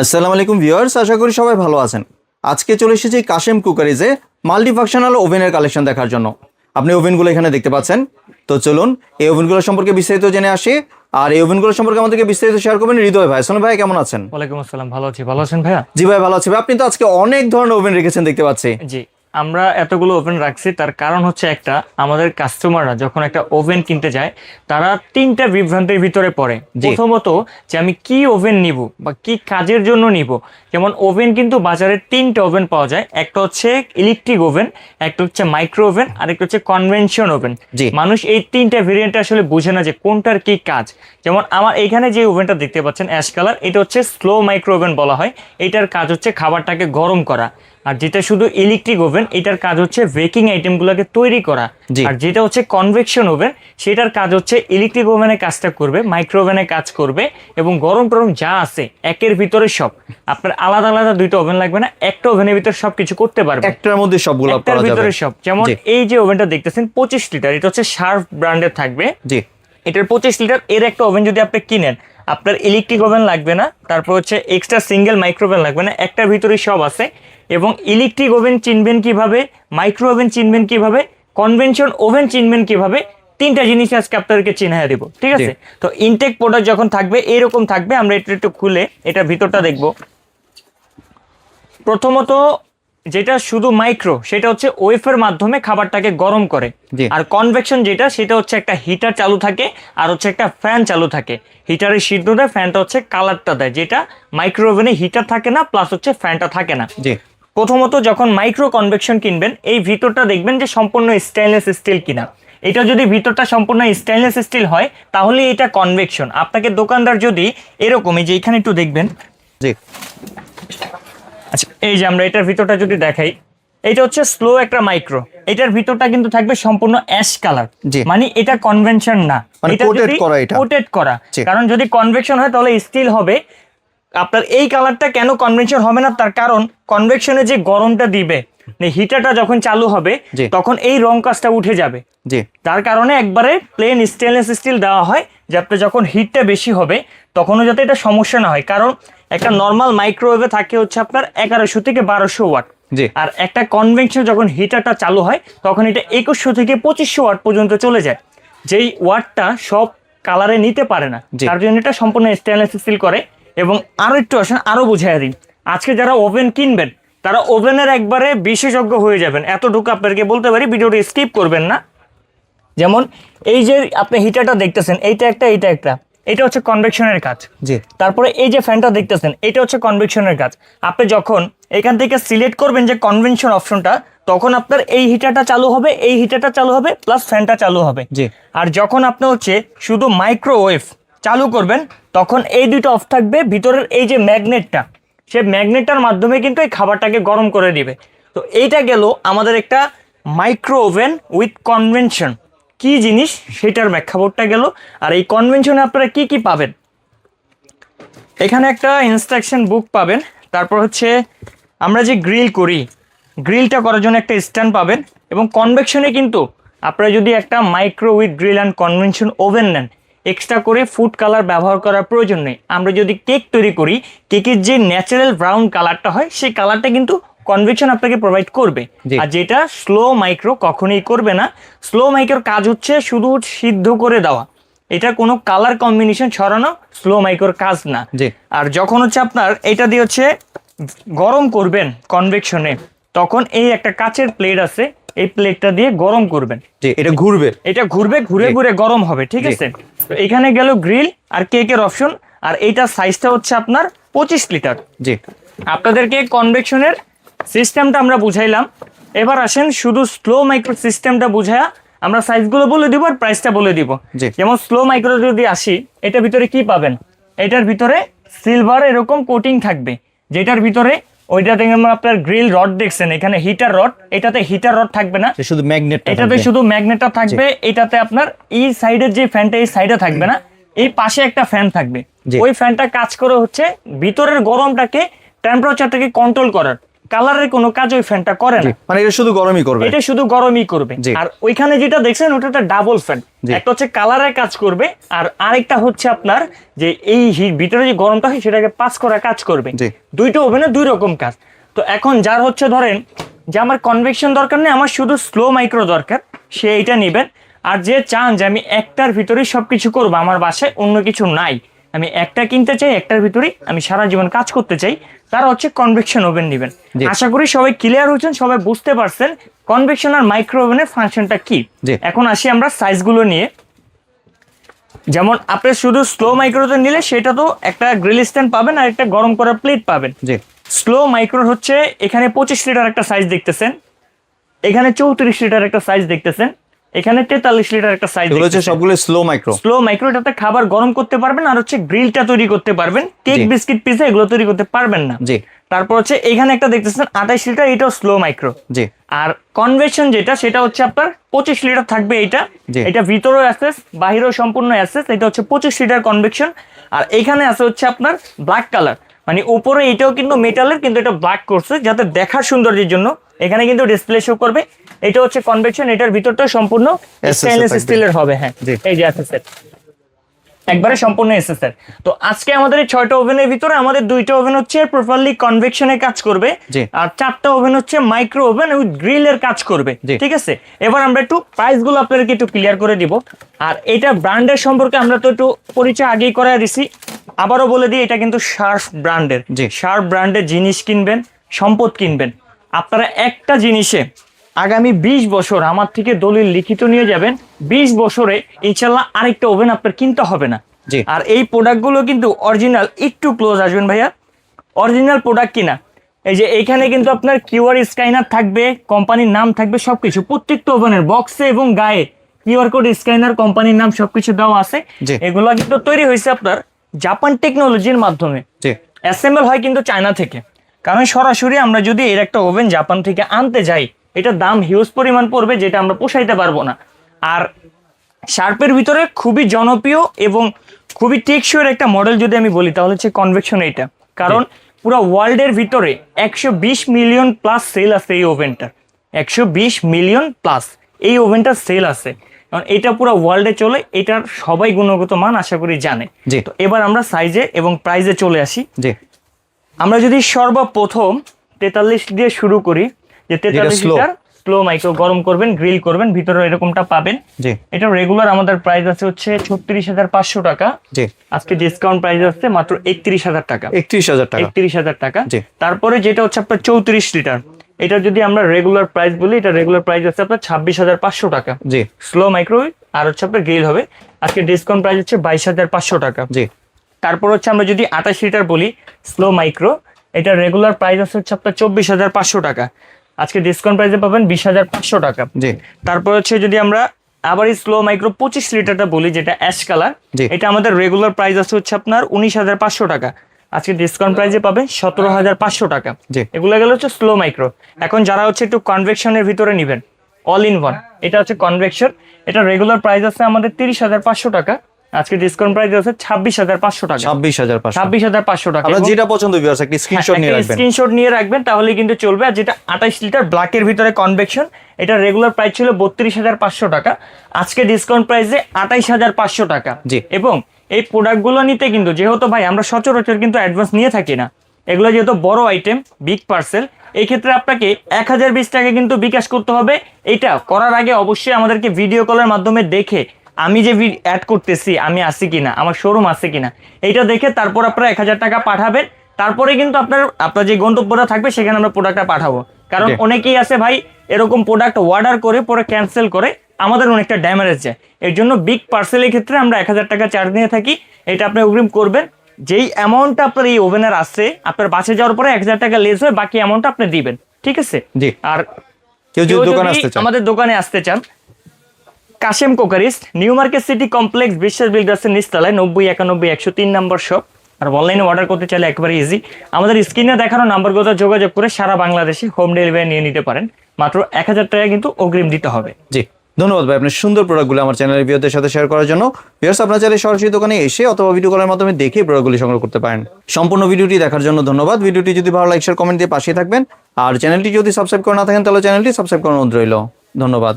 আসসালামু আলাইকুম ভিউয়ার্স, আশা করি সবাই ভালো আছেন। আজকে চলে এসেছি কাশেম কুকারিজে মাল্টিফাংশনাল ওভেনের কালেকশন দেখার জন্য। আপনি ওভেনগুলো এখানে দেখতে পাচ্ছেন। তো চলুন এই ওভেনগুলো সম্পর্কে বিস্তারিত জেনে আসি। আর এই ওভেনগুলো সম্পর্কে আমাদেরকে বিস্তারিত শেয়ার করবেন হৃদয় ভাই। সোনা ভাই কেমন আছেন? ওয়ালাইকুম আসসালাম, ভালো আছি। ভালো আছেন ভাইয়া? জি ভাই ভালো আছি ভাই। আপনি তো আজকে অনেক ধরনের ওভেন রেখেছেন দেখতে পাচ্ছি। জি, আমরা এতগুলো ওভেন রাখছি, তার কারণ হচ্ছে একটা, আমাদের কাস্টমাররা যখন একটা ওভেন কিনতে যায় তারা তিনটা বিভ্রান্তির ভিতরে পড়ে। প্রথমত, যে আমি কি ওভেন নিব বা কি কাজের জন্য নিব। যেমন ওভেন কিন্তু বাজারে তিনটা ওভেন পাওয়া যায়, একটা হচ্ছে ইলেকট্রিক ওভেন, একটা হচ্ছে মাইক্রো ওভেন, আর একটা হচ্ছে কনভেনশন ওভেন। মানুষ এই তিনটা ভেরিয়েন্টে আসলে বুঝে না যে কোনটার কি কাজ। যেমন আমার এইখানে যে ওভেনটা দেখতে পাচ্ছেন অ্যাশ কালার, এটা হচ্ছে স্লো মাইক্রো ওভেন বলা হয়। এটার কাজ হচ্ছে খাবারটাকে গরম করা। আর যেটা শুধু ইলেকট্রিক ওভেন, এটার কাজ হচ্ছে বেকিং আইটেমগুলোকে তৈরি করা। আর যেটা হচ্ছে কনভেকশন ওভেন, সেটার কাজ হচ্ছে ইলেকট্রিক ওভেনের কাজটা করবে, মাইক্রো ওভেনের কাজ করবে, এবং গরম টরম যা আছে একের ভিতরে সব। আপনার আলাদা আলাদা দুইটা ওভেন লাগবে না, একটা ওভেনের ভিতরে সবকিছু করতে পারবে, একটার মধ্যে সবগুলো করা একটার যাবে। ভিতরে সব। যেমন এই যে ওভেনটা দেখতেছেন 25 লিটার, এটা হচ্ছে শার্প ব্র্যান্ডের থাকবে। জি, এটার 25 লিটার এর একটা ওভেন যদি আপনি কিনেন, আপনার ইলেকট্রিক ওভেন লাগবে না, তারপর হচ্ছে এক্সট্রা সিঙ্গেল মাইক্রো ওভেন লাগবে না, একটার ভিতরেই সব আছে। এবং ইলেকট্রিক ওভেন চিনবেন কিভাবে, মাইক্রো ওভেন চিনবেন কিভাবে, কনভেনশন ওভেন চিনবেন কিভাবে, তিনটা জিনিস আজকে আপনাদেরকে চিনাইয়া দেব, ঠিক আছে? তো ইনটেক প্রোডাক্ট যখন থাকবে এরকম থাকবে। আমরা এটা একটু খুলে এটার ভিতরটা দেখব। প্রথমত, যেটা শুধু মাইক্রো, সেটা হচ্ছে ওয়েফের মাধ্যমে খাবারটাকে গরম করে। আর কনভেকশন যেটা, সেটা হচ্ছে একটা হিটার চালু থাকে আর হচ্ছে একটা ফ্যান চালু থাকে। হিটারে সিদ্ধ দেয়, ফ্যানটা হচ্ছে কালারটা দেয়, যেটা মাইক্রো ওভেনে হিটার থাকে না, প্লাস হচ্ছে ফ্যানটা থাকে না। প্রথমত, যখন মাইক্রো কনভেকশন কিনবেন, এই ভিতরটা দেখবেন যে সম্পূর্ণ স্টেইনলেস স্টিল কিনা। এটা যদি ভিতরটা সম্পূর্ণ স্টেইনলেস স্টিল হয় তাহলে এটা কনভেকশন। আপনাকে দোকানদার যদি এরকমই, যে এখানে একটু দেখবেন, আচ্ছা এই যে আমরা এটার ভিতরটা যদি দেখাই, এটা হচ্ছে স্লো একটা মাইক্রো। এটার ভিতরটা কিন্তু থাকবে সম্পূর্ণ অ্যাশ কালার, মানে এটা কনভেনশন না, এটা কোটেড করা। কারণ যদি কনভেকশন হয় তাহলে স্টিল হবে। আপনার এই কালারটা কেন কনভেনশন হবে না, তার কারণ কনভেকশনে যে গরমটা দিবে, হিটারটা যখন চালু হবে তখন এই রং কাজটা উঠে যাবে। তার কারণে একবারে প্লেন স্টেনলেস স্টিল দেওয়া হয়, যাতে যখন হিটটা বেশি হবে তখনও যাতে এটা সমস্যা না হয়। কারণ একটা নর্মাল মাইক্রোওয়েভে থাকে হচ্ছে আপনার 1100 থেকে 1200 ওয়াট, আর একটা কনভেনশন যখন হিটারটা চালু হয় তখন এটা 2100 থেকে 2500 ওয়াট পর্যন্ত চলে যায়, যেই ওয়াটটা সব কালারে নিতে পারে না। তার জন্য এটা সম্পূর্ণ স্টেনলেস স্টিল করে। এবং আরো একটু আসেন, আরো বুঝাইয়া দিই। আজকে যারা ওভেন কিনবেন তারা ওভেনের একবারে বিশেষজ্ঞ হয়ে যাবেন, এতটুকু আপনাদেরকে বলতে পারি, ভিডিওটি স্কিপ করবেন না। যেমন এই যে আপনি হিটারটা দেখতেছেন, এইটা একটা, এটা হচ্ছে কনভেকশনের কাজ। তারপরে এই যে ফ্যানটা দেখতেছেন, এটা হচ্ছে কনভেকশনের কাজ। আপনি যখন এখান থেকে সিলেক্ট করবেন যে কনভেনশন অপশনটা, তখন আপনার এই হিটারটা চালু হবে, এই হিটারটা চালু হবে, প্লাস ফ্যানটা চালু হবে। আর যখন আপনি হচ্ছে শুধু মাইক্রোওয়েভ চালু করবেন, তখন এই দুটো অফ থাকবে। ভিতরের এই যে ম্যাগনেটটা, সেই ম্যাগনেটটার মাধ্যমে কিন্তু এই খাবারটাকে গরম করে দিবে। তো এইটা গেল আমাদের একটা মাইক্রো ওভেন উইথ কনভেনশন কি জিনিস সেটার ব্যাখ্যাবোর্ডটা গেল। আর এই কনভেনশনে আপনারা কি কি পাবেন, এখানে একটা ইনস্ট্রাকশন বুক পাবেন। তারপর হচ্ছে আমরা যে গ্রিল করি, গ্রিলটা করার জন্য একটা স্ট্যান্ড পাবেন। এবং কনভেকশনে কিন্তু আপনারা যদি একটা micro with grill and convention oven নেন, এক্সট্রা করে ফুড কালার ব্যবহার করার প্রয়োজন নেই। আমরা যদি কেক তৈরি করি, কেকের যে ন্যাচারাল ব্রাউন কালারটা হয়, সেই কালারটা কিন্তু কনভেকশন আপনাকে প্রোভাইড করবে। আর যেটা স্লো মাইক্রো কখনোই করবে না। স্লো মাইক্রোর কাজ হচ্ছে শুধু সিদ্ধ করে দেওয়া, এটা কোনো কালার কম্বিনেশন ছড়ানো স্লো মাইক্রোর কাজ না। আর যখন হচ্ছে আপনার এটা দিয়ে হচ্ছে গরম করবেন কনভেকশনে, তখন এই একটা কাচের প্লেট আছে, এই প্লেটটা দিয়ে গরম করবেন। এটা ঘুরবে, ঘুরে ঘুরে গরম হবে, ঠিক আছে? তো এখানে গেল গ্রিল আর কেকের অপশন। আর এইটা সাইজটা হচ্ছে আপনার 25 লিটার। আপনাদেরকে কনভেকশনের সিস্টেমটা আমরা বুঝাইলাম। এবার আসেন শুধু স্লো মাইক্রো সিস্টেমটা বুঝায়া আমরা সাইজগুলো বলে দিব আর প্রাইসটা বলে দিব। যেমন স্লো মাইক্রো যদি আসি, এটার ভিতরে কি পাবেন, এটার ভিতরে সিলভার এরকম কোটিং থাকবে, যেটার ভিতরে ওইটাতে আপনার গ্রিল রড দেখছেন, এখানে হিটার রড, এটাতে হিটার রড থাকবে না, শুধু ম্যাগনেট, এটাতে শুধু ম্যাগনেটটা থাকবে। এটাতে আপনার এই সাইডের যে ফ্যানটা, এই সাইডে থাকবে না, এই পাশে একটা ফ্যান থাকবে। ওই ফ্যানটা কাজ করে হচ্ছে ভিতরের গরমটাকে, টেম্পারেচারটাকে কন্ট্রোল করার। কালারের কোনো কাজ ওই ফ্যানটা করে না, মানে এটা শুধু গরমই করবে, এটা শুধু গরমই করবে। আর ওইখানে যেটা দেখছেন ওটা একটা ডাবল ফ্যান, একটা হচ্ছে কালারের কাজ করবে আর আরেকটা হচ্ছে আপনার যে এই ভিতরে যে গরমটা হয় সেটাকে পাস করা কাজ করবে। দুইটা ওভেনে দুই রকম কাজ। তো এখন যার হচ্ছে ধরেন যে আমার কনভেকশন দরকার নেই, আমার শুধু স্লো মাইক্রো দরকার, সে এইটা নেবেন। আর যে চান যে আমি একটার ভিতরেই সবকিছু করবো, আমার বাসায় অন্য কিছু নাই, আমি একটা কিনতে চাই, একটার ভিতরেই আমি সারা জীবন কাজ করতে চাই, তারা হচ্ছে কনভেকশন ওভেন নেবেন। আশা করি সবাই ক্লিয়ার হচ্ছেন, সবাই বুঝতে পারছেন কনভেকশন আর মাইক্রো ওভেনের ফাংশনটা কি। এখন আসি আমরা সাইজগুলো নিয়ে। যেমন আপনি শুধু স্লো মাইক্রোতে নিলে সেটা তো একটা গ্রিল স্ট্যান্ড পাবেন আর একটা গরম করার প্লেট পাবেন। স্লো মাইক্রো হচ্ছে এখানে 25 লিটার একটা সাইজ দেখতেছেন, এখানে 34 লিটার একটা সাইজ দেখতেছেন, এখানে 43 লিটার একটা সাইজ হচ্ছে সবগুলো স্লো মাইক্রো। স্লো মাইক্রো, এটাতে খাবার গরম করতে পারবেন আর হচ্ছে গ্রিলটা তৈরি করতে পারবেন, কেক বিস্কিট পিজা এগুলো তৈরি করতে পারবেন না। তারপর হচ্ছে এখানে একটা দেখতেছেন 28 লিটার, এটাও স্লো মাইক্রো। আর কনভেকশন যেটা সেটা হচ্ছে আপনার 25 লিটার থাকবে, এটা ভিতরেও অ্যাসেস বাহিরেও সম্পূর্ণ অ্যাসেস, এটা হচ্ছে 25 লিটার কনভেকশন। আর এখানে আছে হচ্ছে আপনার ব্ল্যাক কালার, মানে উপরে এটাও কিন্তু মেটালের, কিন্তু এটা ব্ল্যাক করছে যাতে দেখার সৌন্দর্যের জন্য, এখানে কিন্তু ডিসপ্লে শো করবে। এটা হচ্ছে কনভেকশন, এটার ভিতরটা সম্পূর্ণ স্টেনলেস স্টিলের হবে। হ্যাঁ, এই যে এসএসএর একবারে সম্পূর্ণ এসএসএর। তো আজকে আমাদের এই 6টা ওভেনের ভিতরে আমাদের 2টা ওভেন হচ্ছে প্রপারলি কনভেকশনের কাজ করবে আর 4টা ওভেন হচ্ছে মাইক্রো ওভেন উইথ গ্রিলের কাজ করবে। ঠিক আছে, এবার আমরা একটু প্রাইসগুলো আপনাদেরকে একটু ক্লিয়ার করে দিব। আর এটা ব্র্যান্ডের সম্পর্কে আমরা তো একটু পরিচয় আগেই করায় দিছি, আবারও বলে দিই এটা কিন্তু শার্প ব্র্যান্ডের। শার্প ব্র্যান্ডের জিনিস কিনবেন, সম্পদ কিনবেন। আপনারা একটা জিনিসে আগামী 20 বছর আমার থেকে দলিল লিখিত নিয়ে যাবেন, 20 বছরে ইনশাল্লাহ আরেকটা ওভেন আপনার কিনতে হবে না। আর এই প্রোডাক্টগুলো কিন্তু অরিজিনাল, একটু ক্লোজ আসবেন ভাইয়া, অরিজিনাল প্রোডাক্ট কিনা। এই যে এখানে কিন্তু আপনার কিউআর স্ক্যানার থাকবে, কোম্পানির নাম থাকবে, সবকিছু প্রত্যেকটা ওভেনের বক্সে এবং গায়ে কিউআর কোড স্ক্যানার, কোম্পানির নাম সবকিছু দেওয়া আছে। এগুলো কিন্তু তৈরি হয়েছে আপনার জাপান টেকনোলজির মাধ্যমে, অ্যাসেম্বল হয় কিন্তু চায়না থেকে। কারণ সরাসরি আমরা যদি এর একটা ওভেন জাপান থেকে আনতে যাই, এটার দাম হিউজ পরিমাণ পড়বে, যেটা আমরা পোষাইতে পারবো না। আর শার্পের ভিতরে খুবই জনপ্রিয় এবং খুবই টেকসইয়ের একটা মডেল যদি আমি বলি তাহলে হচ্ছে কনভেকশন এইটা। কারণ পুরো ওয়ার্ল্ডের ভিতরে 120 মিলিয়ন প্লাস সেল আছে এই ওভেনটার, 120 মিলিয়ন প্লাস এই ওভেনটার সেল আছে, কারণ এটা পুরো ওয়ার্ল্ডে চলে, এটার সবাই গুণগত মান আশা করি জানে। তো এবার আমরা সাইজে এবং প্রাইজে চলে আসি। আমরা যদি সর্বপ্রথম 43 দিয়ে শুরু করি, যে 43 লিটার স্লো মাইক্রো গরম করবেন, গ্রিল করবেন, ভিতরে এরকমটা পাবেন। এটা রেগুলার আমাদের প্রাইস আছে হচ্ছে 36,500 টাকা, আজকে ডিসকাউন্ট প্রাইস আছে মাত্র 31,000 টাকা, 31,000 টাকা। তারপরে যেটা হচ্ছে আপনার 34 লিটার, এটা যদি আমরা রেগুলার প্রাইস বলি, এটা রেগুলার প্রাইস আছে আপনার 26,500 টাকা, স্লো মাইক্রো আর হচ্ছে আপনার গ্রিল হবে, আজকে ডিসকাউন্ট প্রাইস হচ্ছে 22,500 টাকা। তারপর হচ্ছে আমরা যদি 28 লিটার বলি স্লো মাইক্রো, এটা রেগুলার প্রাইস আছে হচ্ছে আপনার 24,500 টাকা, আজকে ডিসকাউন্ট প্রাইসে পাবেন 20,500 টাকা। তারপর হচ্ছে যদি আমরা আবার স্লো মাইক্রো 25 লিটারটা বলি, যেটা অ্যাশ কালার, এটা আমাদের রেগুলার প্রাইস আছে হচ্ছে আপনার 19,500 টাকা, আজকে ডিসকাউন্ট প্রাইসে পাবেন 17,500 টাকা। এগুলো গেল হচ্ছে স্লো মাইক্রো। এখন যারা হচ্ছে একটু কনভেকশনের ভিতরে নেবেন, অল ইন ওয়ান, এটা হচ্ছে কনভেকশন, এটা রেগুলার প্রাইস আছে আমাদের 30,500 টাকা, আজকে ডিসকাউন্ট প্রাইস আছে 26,500 টাকা, 26,500 টাকা। আপনার যেটা পছন্দ ভিউয়ার্স একটা স্ক্রিনশট নিয়ে রাখবেন, স্ক্রিনশট নিয়ে রাখবেন, তাহলে কিন্তু চলবে। আর যেটা 28 লিটার ব্ল্যাকের ভিতরে কনভেকশন, এটা রেগুলার প্রাইস ছিল 32,500 টাকা, আজকে ডিসকাউন্ট প্রাইসে 28,500 টাকা। এবং এই প্রোডাক্টগুলো নিতে কিন্তু যেহেতু ভাই আমরা সচরাচর কিন্তু অ্যাডভান্স নিয়ে থাকি না, এগুলো যেহেতু বড় আইটেম, বিগ পার্সেল, এই ক্ষেত্রে আপনাকে 1020 টাকা কিন্তু বিকাশ করতে হবে। এটা করার আগে অবশ্যই আমাদেরকে ভিডিও কলের মাধ্যমে দেখে আমি যে অ্যাড করতেছি আমি আসি কিনা, আমার শোরুম আছে কিনা, এইটা দেখে তারপর আপনারা 1000 টাকা পাঠাবেন। তারপরে কিন্তু আপনার যে গন্তব্যটা থাকবে সেখানে আমরা প্রোডাক্টটা পাঠাবো। কারণ অনেকেই আছে ভাই এরকম প্রোডাক্ট অর্ডার করে পরে ক্যান্সেল করে, আমাদের অনেকটা ড্যামেজ যায়। এর জন্য বিগ পার্সেলের ক্ষেত্রে আমরা 1000 টাকা চার্জ নিয়ে থাকি, এটা আপনি অগ্রিম করবেন। যেই অ্যামাউন্টটা আপনার এই ওভেনের আসছে, আপনার বাসে যাওয়ার পরে 1000 টাকা লেস হয়, বাকি অ্যামাউন্টটা আপনি দিবেন, ঠিক আছে? আর কেউ যদি আমাদের দোকানে আসতে চান, কাশেম কোকারিস্ট, new market city complex, Biswas বিল্ডার্সের নিচতলায় 9091 নম্বর শপ। আর অনলাইনে অর্ডার করতে চাইলে একবারে ইজি, আমাদের স্ক্রিনে দেখানো নাম্বারগুলো যোগাযোগ করে সারা বাংলাদেশে হোম ডেলিভারি নিয়ে নিতে পারেন। মাত্র 1000 টাকা কিন্তু অগ্রিম দিতে হবে। ধন্যবাদ ভাই আপনার সুন্দর প্রোডাক্টগুলো আমার চ্যানেলের ভিউয়ারদের সাথে শেয়ার করার জন্য। ভিউয়ার্স আপনারা চাইলে সরাসরি দোকানে এসে অথবা ভিডিও কলের মাধ্যমে দেখে প্রোডাক্টগুলি সংগ্রহ করতে পারেন। সম্পূর্ণ ভিডিওটি দেখার জন্য ধন্যবাদ। ভিডিওটি যদি ভালো লাইক শেয়ার কমেন্ট দিয়ে পাশে থাকবেন, আর চ্যানেলটি যদি সাবস্ক্রাইব করে না থাকেন তাহলে চ্যানেলটি সাবস্ক্রাইব করার অনুরোধ রইল। ধন্যবাদ।